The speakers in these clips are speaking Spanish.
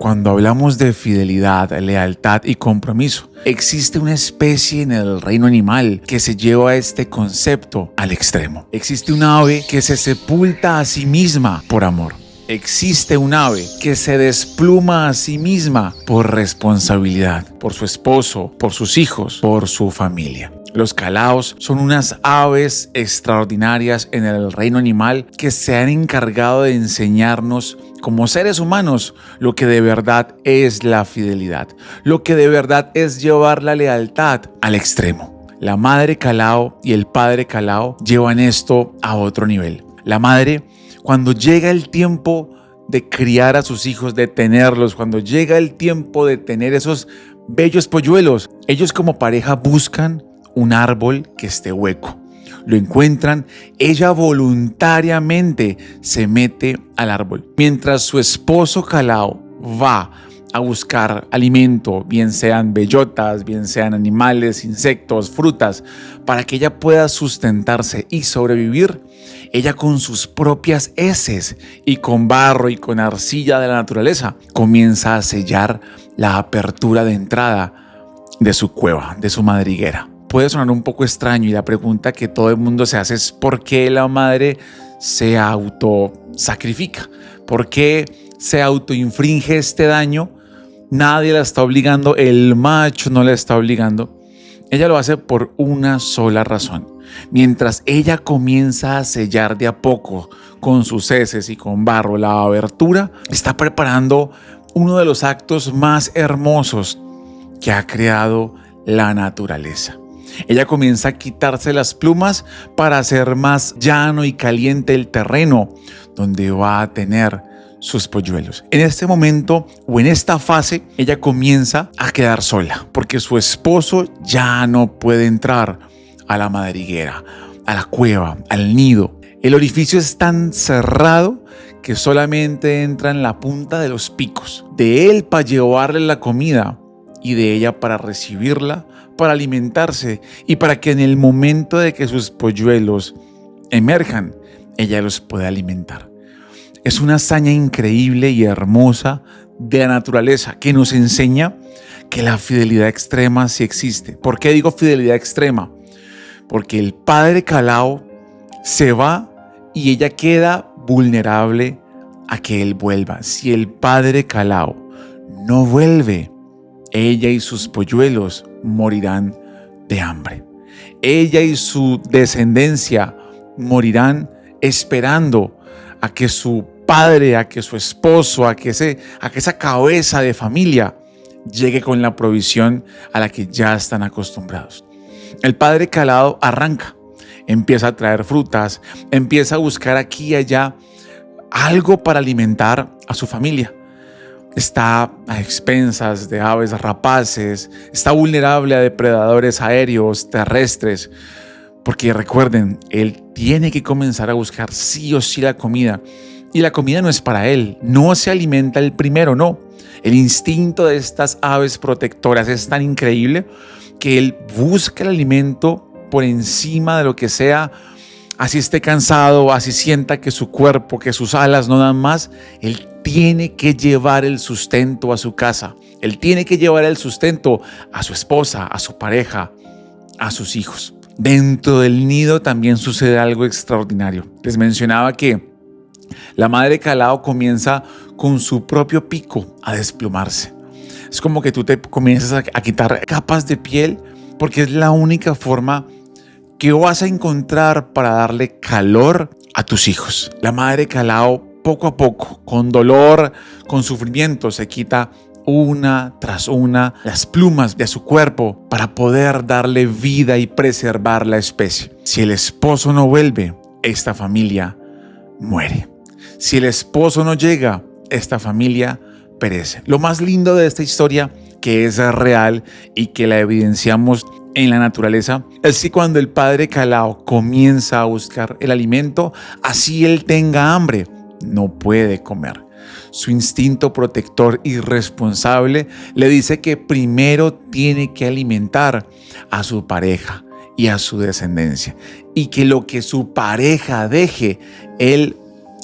Cuando hablamos de fidelidad, lealtad y compromiso, existe una especie en el reino animal que se lleva este concepto al extremo. Existe un ave que se sepulta a sí misma por amor. Existe un ave que se despluma a sí misma por responsabilidad, por su esposo, por sus hijos, por su familia. Los calaos son unas aves extraordinarias en el reino animal que se han encargado de enseñarnos como seres humanos lo que de verdad es la fidelidad, lo que de verdad es llevar la lealtad al extremo. La madre calao y el padre calao llevan esto a otro nivel. La madre, cuando llega el tiempo de criar a sus hijos, de tenerlos, cuando llega el tiempo de tener esos bellos polluelos, ellos como pareja buscan un árbol que esté hueco. Lo encuentran, ella voluntariamente se mete al árbol. Mientras su esposo calao va a buscar alimento, bien sean bellotas, bien sean animales, insectos, frutas, para que ella pueda sustentarse y sobrevivir, ella con sus propias heces y con barro y con arcilla de la naturaleza comienza a sellar la apertura de entrada de su cueva, de su madriguera. Puede sonar un poco extraño y la pregunta que todo el mundo se hace es ¿por qué la madre se autosacrifica? ¿Por qué se autoinfringe este daño? Nadie la está obligando, el macho no la está obligando. Ella lo hace por una sola razón. Mientras ella comienza a sellar de a poco con sus heces y con barro la abertura, está preparando uno de los actos más hermosos que ha creado la naturaleza. Ella comienza a quitarse las plumas para hacer más llano y caliente el terreno donde va a tener sus polluelos. En este momento o en esta fase, ella comienza a quedar sola porque su esposo ya no puede entrar a la madriguera, a la cueva, al nido. El orificio es tan cerrado que solamente entra en la punta de los picos. De él para llevarle la comida y de ella para recibirla, para alimentarse y para que en el momento de que sus polluelos emerjan, ella los pueda alimentar. Es una hazaña increíble y hermosa de la naturaleza que nos enseña que la fidelidad extrema sí existe. ¿Por qué digo fidelidad extrema? Porque el padre calao se va y ella queda vulnerable a que él vuelva. Si el padre calao no vuelve, ella y sus polluelos morirán de hambre. Ella y su descendencia morirán esperando a que su padre, a que su esposo, a que esa cabeza de familia llegue con la provisión a la que ya están acostumbrados. El padre calao arranca, empieza a traer frutas, empieza a buscar aquí y allá algo para alimentar a su familia. Está a expensas de aves rapaces, está vulnerable a depredadores aéreos, terrestres, porque recuerden, él tiene que comenzar a buscar sí o sí la comida. Y la comida no es para él, no se alimenta el primero, no. El instinto de estas aves protectoras es tan increíble que él busca el alimento por encima de lo que sea. Así esté cansado, así sienta que su cuerpo, que sus alas no dan más, él tiene que llevar el sustento a su casa. Él tiene que llevar el sustento a su esposa, a su pareja, a sus hijos. Dentro del nido también sucede algo extraordinario. Les mencionaba que la madre calao comienza con su propio pico a desplumarse. Es como que tú te comienzas a quitar capas de piel porque es la única forma que vas a encontrar para darle calor a tus hijos. La madre calao poco a poco, con dolor, con sufrimiento, se quita una tras una las plumas de su cuerpo para poder darle vida y preservar la especie. Si el esposo no vuelve, esta familia muere. Si el esposo no llega, esta familia perece. Lo más lindo de esta historia, que es real y que la evidenciamos en la naturaleza, es que cuando el padre calao comienza a buscar el alimento, así él tenga hambre, no puede comer. Su instinto protector irresponsable le dice que primero tiene que alimentar a su pareja y a su descendencia, y que lo que su pareja deje, él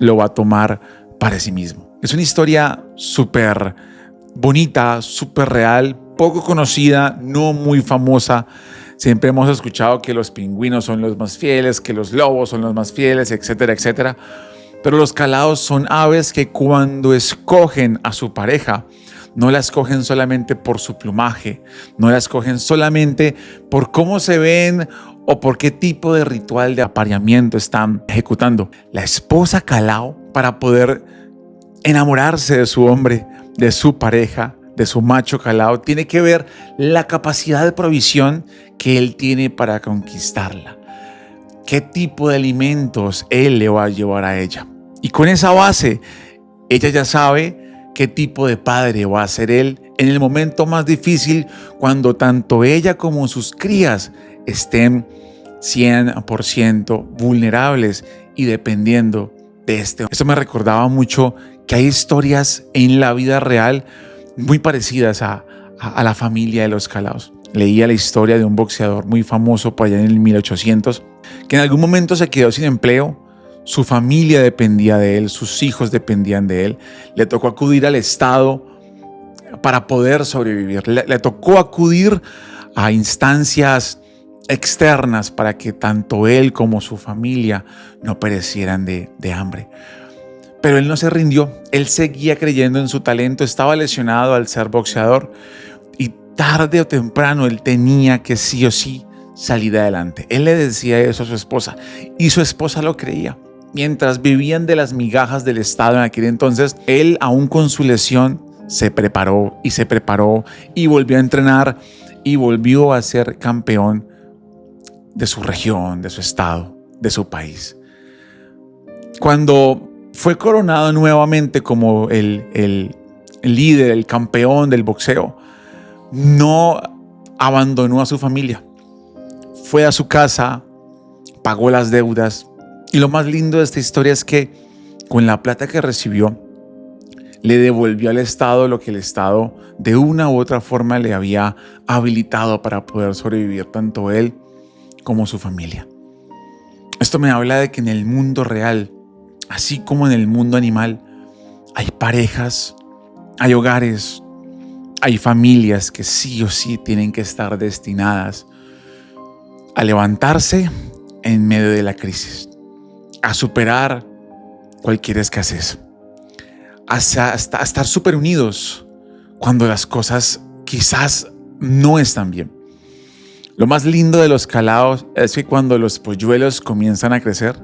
lo va a tomar para sí mismo. Es una historia súper bonita, súper real, poco conocida, no muy famosa. Siempre hemos escuchado que los pingüinos son los más fieles, que los lobos son los más fieles, etcétera, etcétera. Pero los calaos son aves que cuando escogen a su pareja, no la escogen solamente por su plumaje, no la escogen solamente por cómo se ven o por qué tipo de ritual de apareamiento están ejecutando. La esposa calao, para poder enamorarse de su hombre, de su pareja, de su macho calao, tiene que ver la capacidad de provisión que él tiene para conquistarla. ¿Qué tipo de alimentos él le va a llevar a ella? Y con esa base, ella ya sabe qué tipo de padre va a ser él en el momento más difícil, cuando tanto ella como sus crías estén 100% vulnerables y dependiendo de este. Esto me recordaba mucho que hay historias en la vida real muy parecidas a la familia de los calaos. Leía la historia de un boxeador muy famoso por allá en el 1800, que en algún momento se quedó sin empleo. Su familia dependía de él, sus hijos dependían de él. Le tocó acudir al Estado para poder sobrevivir. Le tocó acudir a instancias externas para que tanto él como su familia no perecieran de hambre. Pero él no se rindió, él seguía creyendo en su talento, estaba lesionado al ser boxeador y tarde o temprano él tenía que sí o sí salir adelante. Él le decía eso a su esposa y su esposa lo creía. Mientras vivían de las migajas del Estado en aquel entonces, él, aún con su lesión, se preparó y volvió a entrenar y volvió a ser campeón de su región, de su estado, de su país. Cuando fue coronado nuevamente como el líder, el campeón del boxeo, no abandonó a su familia. Fue a su casa, pagó las deudas. Y lo más lindo de esta historia es que con la plata que recibió, le devolvió al Estado lo que el Estado de una u otra forma le había habilitado para poder sobrevivir tanto él como su familia. Esto me habla de que en el mundo real, así como en el mundo animal, hay parejas, hay hogares, hay familias que sí o sí tienen que estar destinadas a levantarse en medio de la crisis, a superar cualquier escasez, a estar súper unidos cuando las cosas quizás no están bien. Lo más lindo de los calaos es que cuando los polluelos comienzan a crecer,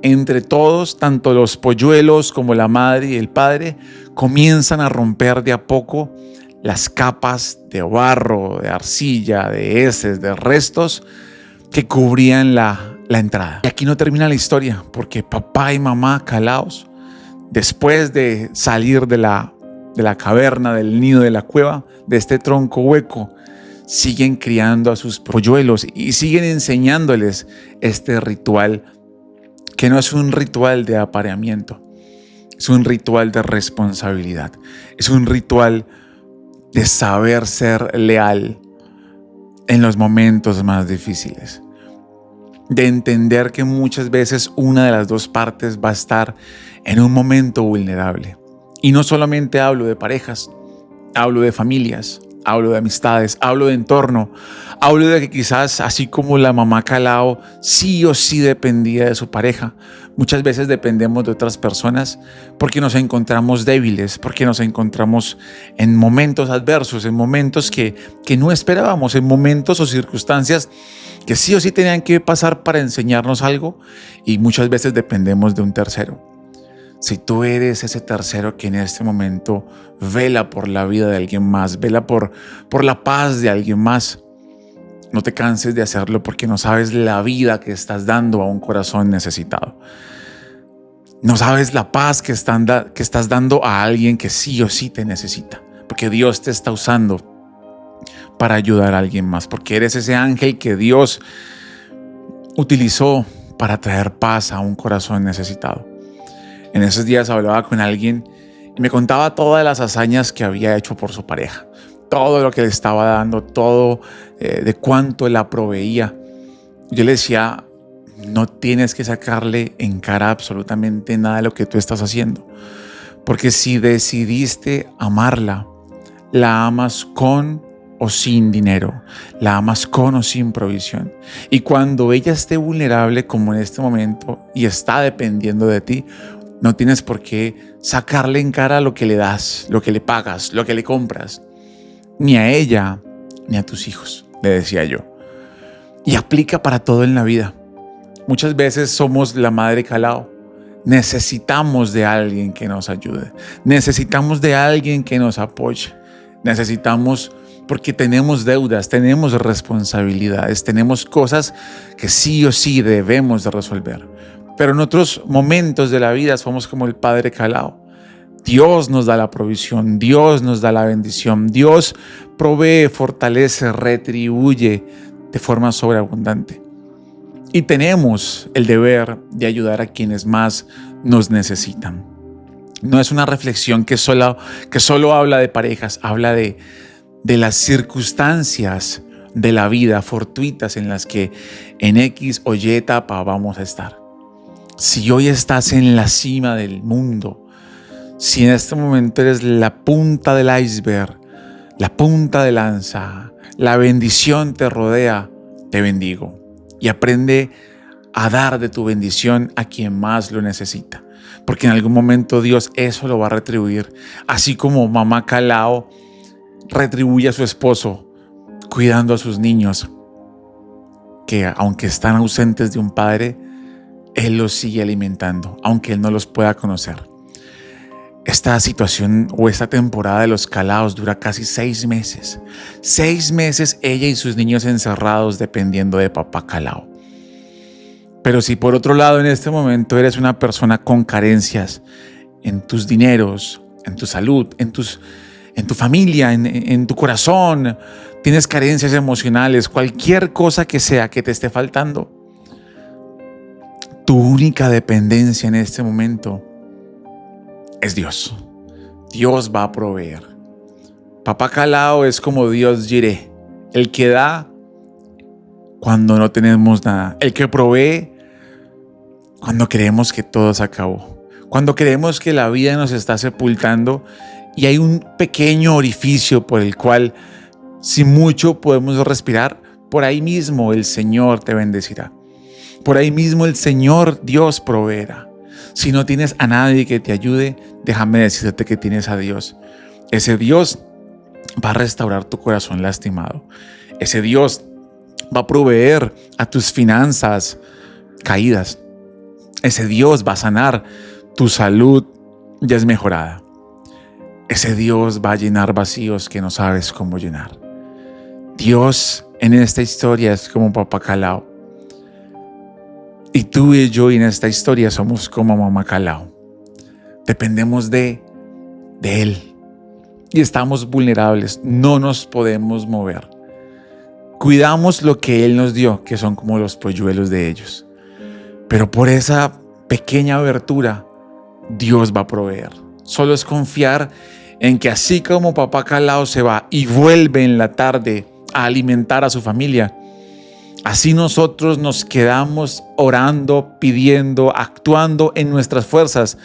entre todos, tanto los polluelos como la madre y el padre, comienzan a romper de a poco las capas de barro, de arcilla, de heces, de restos que cubrían la entrada. Y aquí no termina la historia, porque papá y mamá calaos, después de salir de la caverna, del nido de la cueva, de este tronco hueco, siguen criando a sus polluelos y siguen enseñándoles este ritual, que no es un ritual de apareamiento, es un ritual de responsabilidad, es un ritual de saber ser leal en los momentos más difíciles, de entender que muchas veces una de las dos partes va a estar en un momento vulnerable. Y no solamente hablo de parejas, hablo de familias, hablo de amistades, hablo de entorno, hablo de que quizás así como la mamá calao sí o sí dependía de su pareja, muchas veces dependemos de otras personas porque nos encontramos débiles, porque nos encontramos en momentos adversos, en momentos que no esperábamos, en momentos o circunstancias que sí o sí tenían que pasar para enseñarnos algo, y muchas veces dependemos de un tercero. Si tú eres ese tercero que en este momento vela por la vida de alguien más, vela por la paz de alguien más, no te canses de hacerlo, porque no sabes la vida que estás dando a un corazón necesitado. No sabes la paz que estás dando a alguien que sí o sí te necesita, porque Dios te está usando para ayudar a alguien más, porque eres ese ángel que Dios utilizó para traer paz a un corazón necesitado. En esos días hablaba con alguien y me contaba todas las hazañas que había hecho por su pareja, todo lo que le estaba dando, todo de cuánto la proveía. Yo le decía, no tienes que sacarle en cara absolutamente nada de lo que tú estás haciendo, porque si decidiste amarla, la amas con o sin dinero, la amas con o sin provisión. Y cuando ella esté vulnerable como en este momento y está dependiendo de ti, no tienes por qué sacarle en cara lo que le das, lo que le pagas, lo que le compras, ni a ella ni a tus hijos, le decía yo. Y aplica para todo en la vida. Muchas veces somos la madre calao. Necesitamos de alguien que nos ayude. Necesitamos de alguien que nos apoye. Necesitamos porque tenemos deudas, tenemos responsabilidades, tenemos cosas que sí o sí debemos de resolver. Pero en otros momentos de la vida somos como el padre calao. Dios nos da la provisión, Dios nos da la bendición, Dios provee, fortalece, retribuye de forma sobreabundante. Y tenemos el deber de ayudar a quienes más nos necesitan. No es una reflexión que solo habla de parejas, habla de las circunstancias de la vida fortuitas en las que en X o Y etapa vamos a estar. Si hoy estás en la cima del mundo, si en este momento eres la punta del iceberg, la punta de lanza, la bendición te rodea, te bendigo. Y aprende a dar de tu bendición a quien más lo necesita. Porque en algún momento Dios eso lo va a retribuir. Así como mamá calao retribuye a su esposo cuidando a sus niños, que aunque están ausentes de un padre, Él los sigue alimentando, aunque Él no los pueda conocer. Esta situación o esta temporada de los calaos dura casi 6 meses. 6 meses ella y sus niños encerrados dependiendo de papá calao. Pero si por otro lado en este momento eres una persona con carencias en tus dineros, en tu salud, en tu familia, en tu corazón, tienes carencias emocionales, cualquier cosa que sea que te esté faltando, tu única dependencia en este momento es Dios. Dios va a proveer. Papá calao es como Dios Jireh, el que da cuando no tenemos nada, el que provee cuando creemos que todo se acabó, cuando creemos que la vida nos está sepultando y hay un pequeño orificio por el cual, si mucho, podemos respirar. Por ahí mismo el Señor te bendecirá. Por ahí mismo el Señor Dios proveerá. Si no tienes a nadie que te ayude, déjame decirte que tienes a Dios. Ese Dios va a restaurar tu corazón lastimado. Ese Dios va a proveer a tus finanzas caídas. Ese Dios va a sanar tu salud desmejorada. Ese Dios va a llenar vacíos que no sabes cómo llenar. Dios en esta historia es como papá calao. Y tú y yo en esta historia somos como mamá calao. Dependemos de Él. Y estamos vulnerables. No nos podemos mover. Cuidamos lo que Él nos dio, que son como los polluelos de ellos. Pero por esa pequeña abertura, Dios va a proveer. Solo es confiar en que así como papá calao se va y vuelve en la tarde a alimentar a su familia, así nosotros nos quedamos orando, pidiendo, actuando en nuestras fuerzas,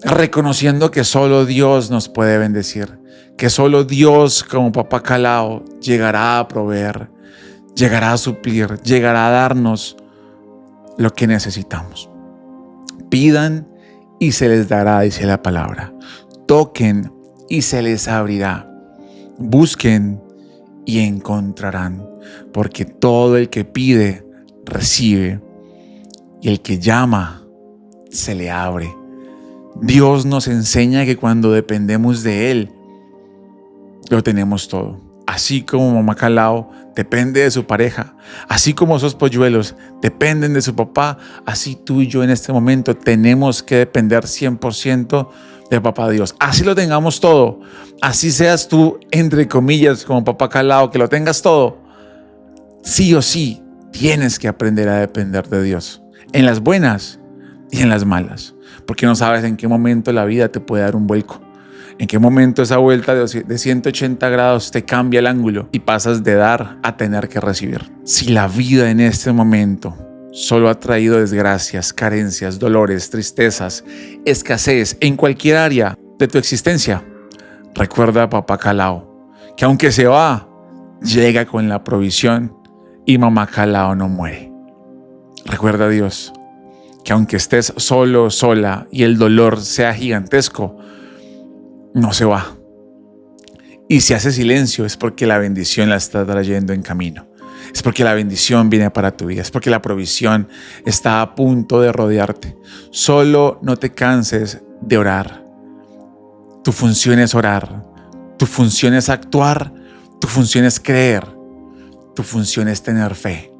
reconociendo que solo Dios nos puede bendecir, que solo Dios como papá calao llegará a proveer, llegará a suplir, llegará a darnos lo que necesitamos. Pidan y se les dará, dice la palabra. Toquen y se les abrirá. Busquen y encontrarán, porque todo el que pide, recibe, y el que llama, se le abre. Dios nos enseña que cuando dependemos de Él, lo tenemos todo. Así como mamá calao depende de su pareja, así como esos polluelos dependen de su papá, así tú y yo en este momento tenemos que depender 100% de papá Dios. Así lo tengamos todo, así seas tú, entre comillas, como papá calao, que lo tengas todo, sí o sí tienes que aprender a depender de Dios, en las buenas y en las malas, porque no sabes en qué momento la vida te puede dar un vuelco. ¿En qué momento esa vuelta de 180 grados te cambia el ángulo y pasas de dar a tener que recibir? Si la vida en este momento solo ha traído desgracias, carencias, dolores, tristezas, escasez en cualquier área de tu existencia, Recuerda a papá Calao, que aunque se va, llega con la provisión y mamá Calao no muere. Recuerda, Dios, que aunque estés solo, sola y el dolor sea gigantesco, no se va. Y si hace silencio es porque la bendición la está trayendo en camino. Es porque la bendición viene para tu vida. Es porque la provisión está a punto de rodearte. Solo no te canses de orar. Tu función es orar. Tu función es actuar. Tu función es creer. Tu función es tener fe.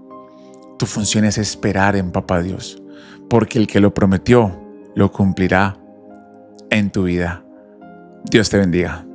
Tu función es esperar en Papá Dios. Porque el que lo prometió, lo cumplirá en tu vida. Dios te bendiga.